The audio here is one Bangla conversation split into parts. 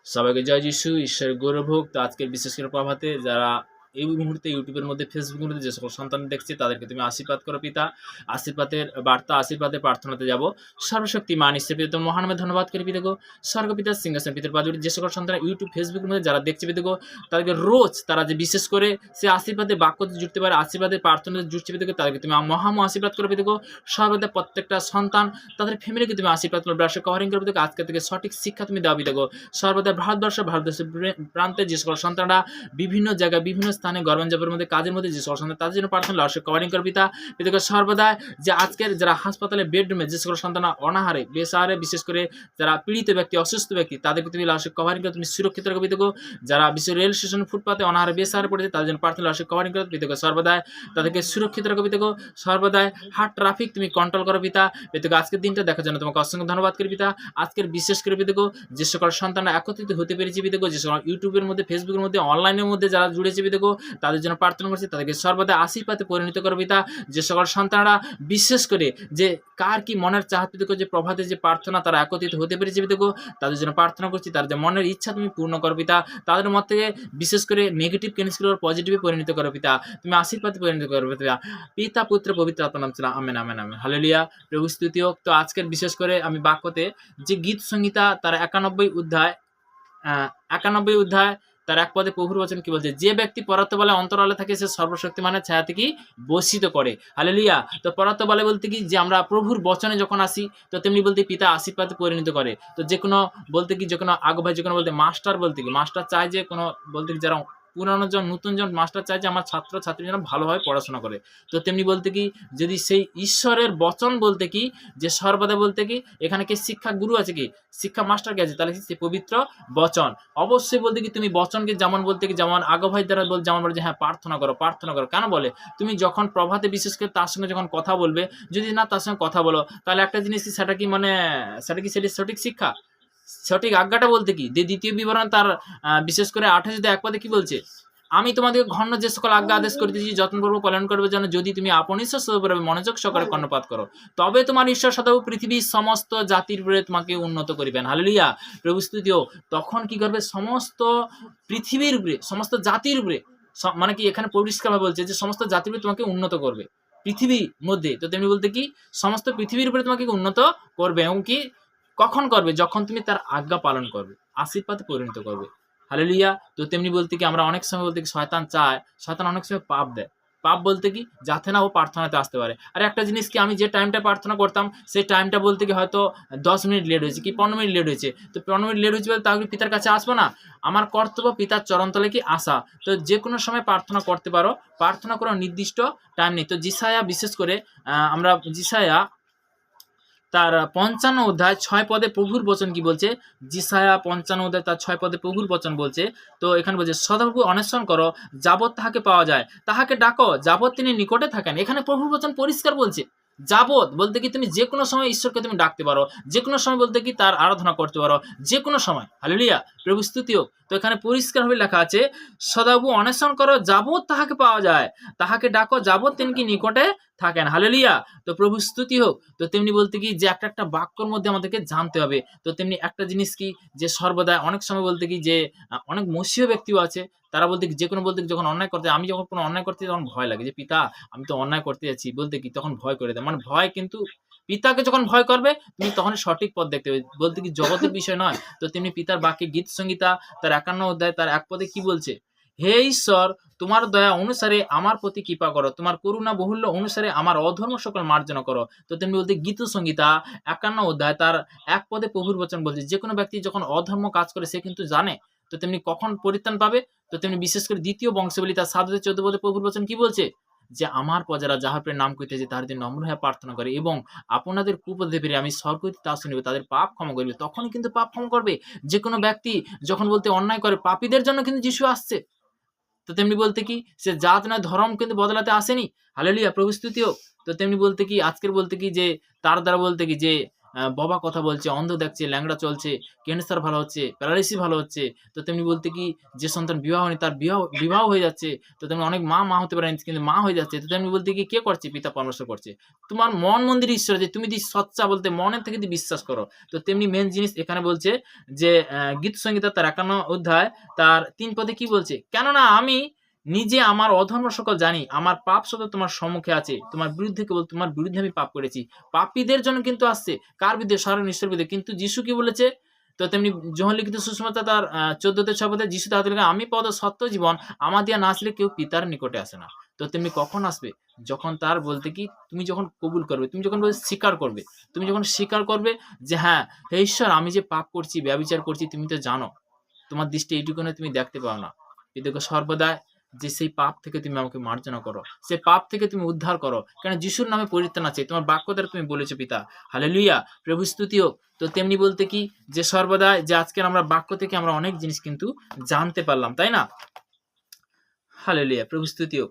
সবাইকে জয় যিশু, ঈশ্বরের গৌরব হোক। তো আজকের বিশেষ করে প্রভাতে যারা এই মুহূর্তে ইউটিউবের মধ্যে, ফেসবুকের মধ্যে যে সকল সন্তান দেখছে তাদেরকে তুমি আশীর্বাদ করো পিতা। আশীর্বাদের বার্তা, আশীর্বাদের প্রার্থনাতে যাব। সর্বশক্তিমান ঈশ্বর পিতা, তোমার মহানামে ধন্যবাদ করি পিতা গো। স্বর্গপিতার সিংহাসন পিতার পাদুরি যে সকল সন্তান ইউটিউব ফেসবুকের মধ্যে যারা দেখছে পিতা গো, তাদেরকে রোজ তারা যে বিশেষ করে সে আশীর্বাদের বাক্যতে জুড়তে পারে, আশীর্বাদের প্রার্থনাতে জুড়ছে পিতা গো, তাদেরকে তুমি মহাম আশীর্বাদ করো পিতা গো। সর্বদা প্রত্যেকটা সন্তান তাদের ফ্যামিলিকে তুমি আশীর্বাদ করো, ব্রাশ কভারিং করো পিতা গো। আজকে থেকে সঠিক শিক্ষা তুমি দাও পিতা গো। সর্বদা ভারতবর্ষের প্রান্তে যে সকল সন্তানরা বিভিন্ন জায়গায় বিভিন্ন স্থানে গভর্নমেন্ট মধ্যে কাজের মধ্যে যে সকল সন্তান তাদের জন্য প্রার্থনা অবশ্যই কভারিং করে পিতা। পিতাকে সর্বদা যে আজকের যারা হাসপাতালে বেডরুমে যে সকল সন্তান অনাহারে বেসাহারে, বিশেষ করে যারা পীড়িত ব্যক্তি, অসুস্থ ব্যক্তি, তাদেরকে তুমি অবশ্যই কভারিং করে তুমি সুরক্ষিত রাখো পিতাকে। যারা বিশ্ব রেল স্টেশন ফুটপাতে অনাহারে বেসাহারে পড়েছে তাদের জন্য প্রার্থনা অবশ্যই কভারিং করে পিতাকে। সর্বদা তাদেরকে সুরক্ষিত রাখো পিতাকে। সর্বদা হার্ট ট্রাফিক তুমি কন্ট্রোল করো পিতা। পিতাকে আজকের দিনটা দেখার জন্য তোমাকে অসংখ্য ধন্যবাদ করি পিতা। আজকের বিশেষ করে পিতাকে যে সকল সন্তানরা একত্রিত হতে পেরেছে পিতাকে, যে সকল ইউটিউবের মধ্যে, ফেসবুকের মধ্যে, অনলাইনের মধ্যে যারা জুড়েছে পিতাকে, তাদের জন্য প্রার্থনা করছি তাদেরকে সর্বদা আশীর্বাদে পরিণত করো পিতা। যে সকল সন্তানরা বিশেষ করে যে কার কি মনের চাহাত পিতাকে, যে প্রভাতে যে প্রার্থনা তারা একত্রিত হতে পেরেছে পিতাকে, তাদের জন্য প্রার্থনা করছি তার যে মনের ইচ্ছা তুমি পূর্ণ করো পিতা। তাদের মধ্যে থেকে বিশেষ করে নেগেটিভ ক্যান্সেল পজিটিভে পরিণত করো পিতা। তুমি আশীর্বাদে পরিণত করো পিতা। পিতা পুত্র পবিত্র আত্মার নাম ছিল আমেন আমেন আমেন। হালেলুয়া, প্রভু স্তুতি হোক। তো আজকের বিশেষ করে আমি বাক্যতে যে গীত সংহিতা তার 91 অধ্যায় তার এক পদে প্রভুর বচন কি বলছে, যে ব্যক্তি পরাত্ম বলে অন্তরালে থাকে সে সর্বশক্তিমানের ছায়া থেকে বসিত করে। হালেলুয়া। তো পরাত্ম বলে বলতে কি, যে আমরা প্রভুর বচনে যখন আসি, তো তেমনি বলতে পিতা আশীর্বাদে পরিণত করে। তো যে কোনো বলতে কি, যে কোনো আগ ভাই, যে কোনো বলতে মাস্টার, বলতে কি মাস্টার চায় যে কোনো বলতে কি যারা পুরানো জন নতুন জন মাস্টার চায় যে আমার ছাত্র ছাত্রী যেন ভালোভাবে পড়াশোনা করে। তো তেমনি বলতে কি, যদি সেই ঈশ্বরের বচন বলতে কি, যে সর্বদা বলতে কি, এখানে কি শিক্ষা গুরু আছে, কি শিক্ষা মাস্টার কে আছে, তাহলে সে পবিত্র বচন। অবশ্যই বলতে কি তুমি বচনকে যেমন বলতে কি, যেমন আগো ভাই দ্বারা বল, যেমন বলে যে হ্যাঁ প্রার্থনা করো, প্রার্থনা করো। কেন বলে, তুমি যখন প্রভাতে বিশেষ করে তার সঙ্গে যখন কথা বলবে, যদি না তার সঙ্গে কথা বলো, তাহলে একটা জিনিস সেটা কি মানে সেটি সঠিক শিক্ষা, সঠিক আজ্ঞাটা বলতে কি, যে দ্বিতীয় বিবরণ তার বিশেষ করে 28 এক পদে কি বলছে, আমি তোমাদেরকে ঘন্ন যে সকল আজ্ঞা আদেশ করিতেছি যত্নপূর্বক পালন করবে যেন, যদি তুমি আপন ঈশ্বর সর্বভাবে মনোযোগ সহকারে কর্ণপাত করো, তবে তোমার ঈশ্বর সদাও পৃথিবীর সমস্ত জাতির উপরে তোমাকে উন্নত করিবেন। হালেলুয়া, প্রভু স্তুতিও। তখন কি করবে, সমস্ত পৃথিবীর উপরে, সমস্ত জাতির উপরে, মানে কি এখানে পরিষ্কারভাবে বলছে যে সমস্ত জাতির উপরে তোমাকে উন্নত করবে পৃথিবীর মধ্যে। তো তেমনি বলতে কি, সমস্ত পৃথিবীর উপরে তোমাকে উন্নত করবে, এবং কি কখন করবে, যখন তুমি তার আজ্ঞা পালন করবে, আশীর্বাদে পরিণত করবে। হালেলুয়া। তো তেমনি বলতে কি, আমরা অনেক সময় বলতে কি শয়তান চায়, শয়তান অনেক সময় পাপ দেয়। পাপ বলতে কি, যাতে না ও প্রার্থনাতে আসতে পারে। আর একটা জিনিস কি, আমি যে টাইমটা প্রার্থনা করতাম সেই টাইমটা বলতে কি হয়তো 10 মিনিট লেট হয়েছে, কি 15 মিনিট লেট হয়েছে, তো 15 মিনিট লেট হয়েছে বলে তাহলে পিতার কাছে আসবো না? আমার কর্তব্য পিতার চরণতলে কি আসা। তো যে কোনো সময় প্রার্থনা করতে পারো, প্রার্থনা করার নির্দিষ্ট টাইম নেই। তো জিসায়া বিশেষ করে আমরা জিসায়া তার 55 অধ্যায় 6 পদে প্রভুর বচন কি বলছে, জিসায়া 55 অধ্যায় তার 6 পদে প্রভুর বচন বলছে। তো এখানে বলছে, সদাপ্রভু অন্বেষণ করো যাবৎ তাহাকে পাওয়া যায়, তাহাকে ডাকো যাবৎ তিনি নিকটে থাকেন। এখানে প্রভুর বচন পরিষ্কার বলছে, যাবৎ বলতে কি তুমি যে কোনো সময় ঈশ্বরকে তুমি ডাকতে পারো, যে কোনো সময় বলতে কি তার আরাধনা করতে পারো, যে কোনো সময়। হালেলুয়া, প্রভু স্তুতি হোক। তো এখানে পরিষ্কারভাবে লেখা আছে, সদাপ্রভু অন্বেষণ করো যাবৎ তাহাকে পাওয়া যায়, তাহাকে ডাকো যাবৎ তিনি কি নিকটে থাকেন। হালেলুয়া। তো প্রভু স্তুতি হোক। তো তেমনি বলতে কি, যে একটা বাক্যর মধ্যে আমাদেরকে জানতে হবে। তো তেমনি একটা জিনিস কি, যে সর্বদা অনেক সময় বলতে কি, যে অনেক মসীয় ব্যক্তিও আছে, তারা বলতে কি যে কোনো বলতে কি যখন অন্যায় করতে, আমি যখন কোনো অন্যায় করতে তখন ভয় লাগে, যে পিতা আমি তো অন্যায় করতে যাচ্ছি বলতে কি, তখন ভয় করে দেয়, মানে ভয়। কিন্তু পিতাকে যখন ভয় করবে তুমি তখন সঠিক পথ দেখতে পাবে, বলতে কি জগতের বিষয় নয়। তো তেমনি পিতার বাক্যে গীত সংহিতা তার 51 অধ্যায় তার 1 পদে কি বলছে, হে ঈশ্বর তোমার দয়া অনুসারে আমার প্রতি কৃপা করো, তোমার করুণা বহুল্য অনুসারে আমার অধর্ম সকল মার্জনা করো। তো তেমনি বলতে গীত সংহিতা 51 অধ্যায় তার 1 পদে প্রভুর বচন বলছে, যে কোনো ব্যক্তি যখন অধর্ম কাজ করে সে কিন্তু জানে তো তেমনি কখন পরিত্রাণ পাবে। তো তেমনি বিশেষ করে দ্বিতীয় বংশাবলী তার 7-14 পদে প্রভুর বচন কি বলছে, যে আমার প্রজারা যাহার প্রেমে নাম করিতেছে তাহার দিন নম্র হয়ে প্রার্থনা করে, এবং আপনাদের কুপদে ফিরে আমি স্বর্গ হইতে তা শুনিব, তাদের পাপ ক্ষমা করিবে। তখনই কিন্তু পাপ ক্ষমা করবে। যে কোনো ব্যক্তি যখন বলতে অন্যায় করে, পাপীদের জন্য কিন্তু যিশু আসছে। তো তেমনি বলতে কি, সে জাত নয় ধর্ম কিন্তু বদলাতে আসেনি। হালেলুয়া, প্রভু স্তুতি হোক। তো তেমনি বলতে কি, আজকের বলতে কি, যে তার দ্বারা বলতে কি, যে ববা কথা বলছে, অন্ধ দেখছে, ল্যাংড়া চলছে, ক্যান্সার ভালো হচ্ছে, প্যারালাইসিস ভালো হচ্ছে। তো তেমনি বলতে কি যে সন্তান বিবাহ হয়নি তার বিবাহ হয়ে যাচ্ছে। তো তেমনি অনেক মা হতে পারেন কিন্তু মা হয়ে যাচ্ছে। তো তেমনি বলতে কি কে করছে? পিতা পরমেশ্বর করছে। তোমার মন মন্দির ঈশ্বর যে তুমি যদি সচ্চা বলতে মনের থেকে যদি বিশ্বাস করো। তো তেমনি মেইন জিনিস এখানে বলছে যে গীত সংহিতা তার ৫১ অধ্যায় তার ৩ পদে কি বলছে? কেননা আমি নিজে আমার অধর্ম সকল জানি, আমার পাপ সদা তোমার সম্মুখে আছে। তোমার বিরুদ্ধে কেবল তোমার বিরুদ্ধে আমি পাপ করেছি। পাপীদের জন্য কিন্তু আসছে। কার বিরুদ্ধে? স্বয়ং ঈশ্বরের বিরুদ্ধে। কিন্তু যিশু কি বলেছে? তো তেমনি যোহন লিখিত সুসমাচার তার ১৪-৬ পদে যিশু তাহাদের আমি পদ সত্য জীবন আমার দিয়া না আসলে কেউ পিতার নিকটে আসে না। তো তেমনি কখন আসবে? যখন তার বলতে কি তুমি যখন কবুল করবে, তুমি যখন স্বীকার করবে, তুমি যখন স্বীকার করবে যে হ্যাঁ, হে ঈশ্বর আমি যে পাপ করছি, ব্যভিচার করছি তুমি তো জানো। তোমার দৃষ্টি এইটুকুনে তুমি দেখতে পাও না। পিতাকে সর্বদাই যে সেই পাপ থেকে তুমি আমাকে মার্জনা করো, সেই পাপ থেকে তুমি উদ্ধার করো। কারণ যিশুর নামে পরিত্রাণ আছে। তোমার বাক্য দ্বারা তুমি বলেছো পিতা। হালেলুয়া! প্রভু স্তুতি হোক। তো তেমনি বলতে কি যে সর্বদাই যে আজকের আমরা বাক্য থেকে আমরা অনেক জিনিস কিন্তু জানতে পারলাম, তাই না? হালেলুয়া! প্রভু স্তুতি হোক।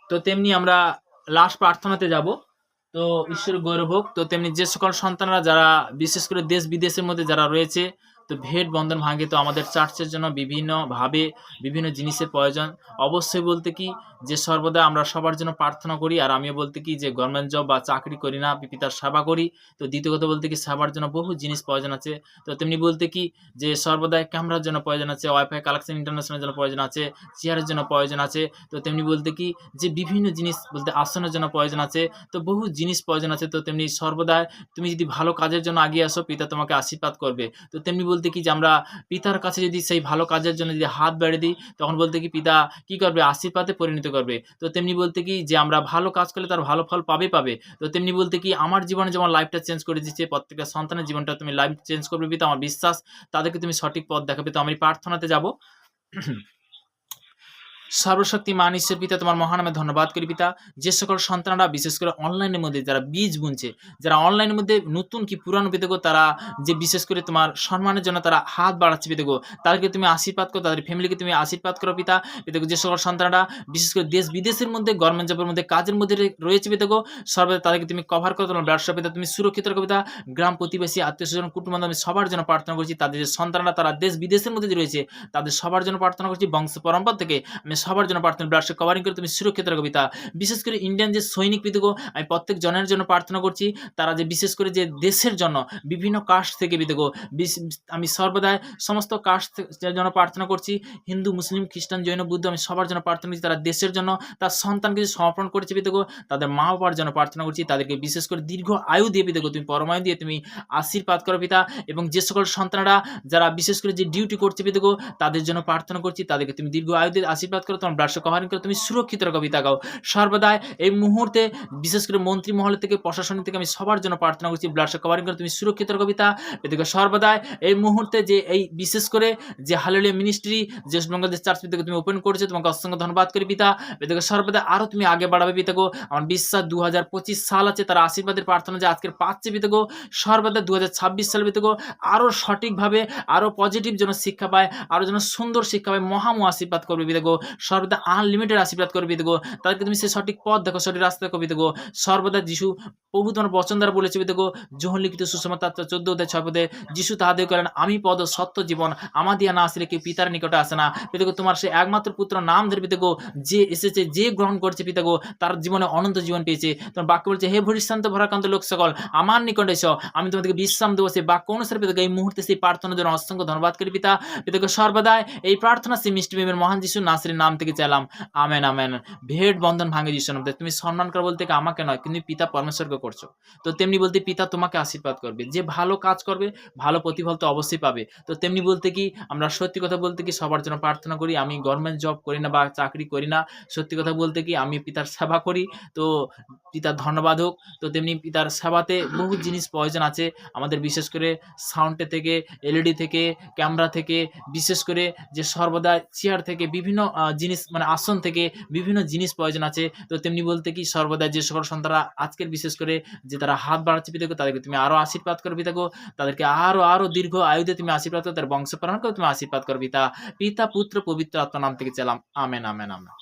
তো তেমনি আমরা লাস্ট প্রার্থনাতে যাব। তো ঈশ্বর গৌরব হোক। তো তেমনি যে সকল সন্তানরা যারা বিশেষ করে দেশ বিদেশের মধ্যে যারা রয়েছে তো ভেট বন্ধন ভাঙে, তো আমাদের চার্চের জন্য বিভিন্নভাবে বিভিন্ন জিনিসের প্রয়োজন। অবশ্যই বলতে কি যে সর্বদা আমরা সবার জন্য প্রার্থনা করি। আর আমিও বলতে কি যে গভর্নমেন্ট জব বা চাকরি করি না, পিতার সেবা করি। তো দ্বিতীয় কথা বলতে কি সেবার জন্য বহু জিনিস প্রয়োজন আছে। তো তেমনি বলতে কি যে সর্বদাই ক্যামেরার জন্য প্রয়োজন আছে, ওয়াইফাই কালেকশন ইন্টারন্যাশনাল জন্য প্রয়োজন আছে, চেয়ারের জন্য প্রয়োজন আছে। তো তেমনি বলতে কি যে বিভিন্ন জিনিস বলতে আসনের জন্য প্রয়োজন আছে। তো বহু জিনিস প্রয়োজন আছে। তো তেমনি সর্বদাই তুমি যদি ভালো কাজের জন্য এগিয়ে আসো পিতা তোমাকে আশীর্বাদ করবে। তো তেমনি বলতে কি যে আমরা পিতার কাছে যদি সেই ভালো কাজের জন্য যদি হাত বাড়িয়ে দিই তখন বলতে কি পিতা কি করবে? আশীর্বাদে পরিণত করবে। তো তেমনি বলতে কি যে আমরা ভালো কাজ করলে তার ভালো ফল পাবে। তো তেমনি বলতে কি আমার জীবনে যেমন লাইফটা চেঞ্জ করে দিচ্ছে, প্রত্যেকটা সন্তানের জীবনটা তুমি লাইফ চেঞ্জ করবে পিতা, আমার বিশ্বাস তাদেরকে তুমি সঠিক পথ দেখাবে। তো আমি প্রার্থনাতে যাব। সর্বশক্তিমান ঈশ্বর পিতা তোমার মহানামে ধন্যবাদ করি পিতা। যে সকল সন্তানরা বিশেষ করে অনলাইনের মধ্যে যারা বীজ বুনছে, যারা অনলাইনের মধ্যে নতুন কি পুরানো পিতাগো তারা যে বিশেষ করে তোমার সম্মানের জন্য তারা হাত বাড়াচ্ছে পিতাগো, তাদেরকে তুমি আশীর্বাদ করো, তাদের ফ্যামিলিকে তুমি আশীর্বাদ করো পিতা। পিতাগো যে সকল সন্তানরা বিশেষ করে দেশ বিদেশের মধ্যে গভর্নমেন্ট জবের মধ্যে কাজের মধ্যে রয়েছে পিতাগো, সর্বদা তাদেরকে তুমি কভার করো, তোমার ব্যবসা পিতা তুমি সুরক্ষিত রাখো পিতা। গ্রাম প্রতিবেশী আত্মীয় স্বজন কুটুম্ব আমি সবার জন্য প্রার্থনা করছি। তাদের যে সন্তানরা তারা দেশ বিদেশের মধ্যে যে রয়েছে তাদের সবার জন্য প্রার্থনা করছি। বংশ পরম্পরা থেকে আমি সবার জন্য প্রার্থনা ব্লাডকে কভারিং করে তুমি সুরক্ষিত রাখো পিতা। বিশেষ করে ইন্ডিয়ান যে সৈনিক পিতাগো আমি প্রত্যেক জনের জন্য প্রার্থনা করছি। তারা যে বিশেষ করে যে দেশের জন্য বিভিন্ন কাস্ট থেকে পিতাগো আমি সর্বদাই সমস্ত কাস্ট জন্য প্রার্থনা করছি। হিন্দু, মুসলিম, খ্রিস্টান, জৈন, বুদ্ধ আমি সবার জন্য প্রার্থনা করছি। তারা দেশের জন্য তার সন্তানকে যে সমর্পণ করেছে পিতাগো, তাদের মা বাবার জন্য প্রার্থনা করছি। তাদেরকে বিশেষ করে দীর্ঘ আয়ু দিয়ে পিতাগো তুমি পরমায়ু দিয়ে তুমি আশীর্বাদ করো পিতা। এবং যে সকল সন্তানরা যারা বিশেষ করে যে ডিউটি করছে পিতাগো তাদের জন্য প্রার্থনা করছি। তাদেরকে তুমি দীর্ঘ আয়ু দিয়ে আশীর্বাদ করো, তোমার ব্লাডকে কভারিং করে তুমি সুরক্ষিত রাখো পিতা গাও। সর্বদাই এই মুহূর্তে বিশেষ করে মন্ত্রী মহল থেকে প্রশাসনিক থেকে আমি সবার জন্য প্রার্থনা করছি। ব্লাডকে কভারিং করে তুমি সুরক্ষিত রাখো পিতা। পিতাকে সর্বদাই এই মুহূর্তে যে এই বিশেষ করে যে হালেলুয়া মিনিস্ট্রি যে বাংলাদেশ চার্চ পিতাকে তুমি ওপেন করেছো, তোমাকে অসংখ্য ধন্যবাদ করি পিতা। পিতাকে সর্বদাই আরো তুমি আগে বাড়াবে পিতাগো। আমার বিশ্বাস 2025 সাল আছে, তারা আশীর্বাদের প্রার্থনা যে আজকের পাচ্ছে পিতাগো। সর্বদা 2026 সাল পিতাগো আরো সঠিকভাবে আরো পজিটিভ যেন শিক্ষা পায়, আরো যেন সুন্দর শিক্ষা পায়, মহামু আশীর্বাদ করবে পিতাগো। সর্বদা আনলিমিটেড আশীর্বাদ করবে পিতাগো। তাদেরকে তুমি সে সঠিক পথ দেখো, সঠিক রাস্তা দেখো পিতাগো। সর্বদা যিশু প্রভু তোমার বচন দ্বারা বলেছে পিতাগো, যোহন লিখিত সুসমাচার 14-6 পদে যিশু তাহাদের করেন আমি পদ সত্য জীবন আমার দিয়া না আসলে কেউ পিতার নিকটে আসে না। পিতাগো তোমার সে একমাত্র পুত্র নাম ধরে পিতাগো যে এসেছে, যে গ্রহণ করছে পিতাগো তার জীবনে অনন্ত জীবন পেয়েছে। তোমার বাক্য বলছে হে ভরিশ্রান্ত ভরাক্রান্ত লোক সকল আমার নিকটে এসো, আমি তোমাদেরকে বিশ্রাম দেবো। সেই বাক্য অনুসারে পিতাগো এই মুহূর্তে সেই প্রার্থনার জন্য অসংখ্য ধন্যবাদ করি পিতা। পিতাগো সর্বদাই এই প্রার্থনা সেই মিষ্টি প্রেমের মহান যিশু নাসরির নাম থেকে চাইলাম, আমেন আমেন। ভেট বন্ধন ভাঙে যিশুর নামে। তুমি সম্মান করা বলতে আমাকে নয় কিন্তু পিতা পরমেশ্বরকে করছো। তো তেমনি বলতে পিতা তোমাকে আশীর্বাদ করবে, যে ভালো কাজ করবে ভালো প্রতিফল তো অবশ্যই পাবে। তো তেমনি বলতে কি আমরা সত্যি কথা বলতে কি সবার জন্য প্রার্থনা করি। আমি গভর্নমেন্ট জব করি না বা চাকরি করি না, সত্যি কথা বলতে কি আমি পিতার সেবা করি। তো পিতার ধন্যবাদ হোক। তো তেমনি পিতার সেবাতে বহু জিনিস প্রয়োজন আছে আমাদের, বিশেষ করে সাউন্ডে থেকে, এলইডি থেকে, ক্যামেরা থেকে, বিশেষ করে যে সর্বদা চেয়ার থেকে বিভিন্ন জিনিস মানে আসন থেকে বিভিন্ন জিনিস প্রয়োজন আছে। তো তেমনি বলতে কি সর্বদা যে সকল সন্তানরা আজকের বিশেষ করে যে তারা হাত বাড়াচ্ছে পিতাগো তাদেরকে তুমি আরো আশীর্বাদ করো পিতাগো। তাদেরকে আরো দীর্ঘ আয়ুতে তুমি আশীর্বাদ করো, তার বংশ প্রাণ করে তুমি আশীর্বাদ করো পিতা। পিতা পুত্র পবিত্র আত্মার নাম থেকে চাইলাম, আমেন আমেন আমেন।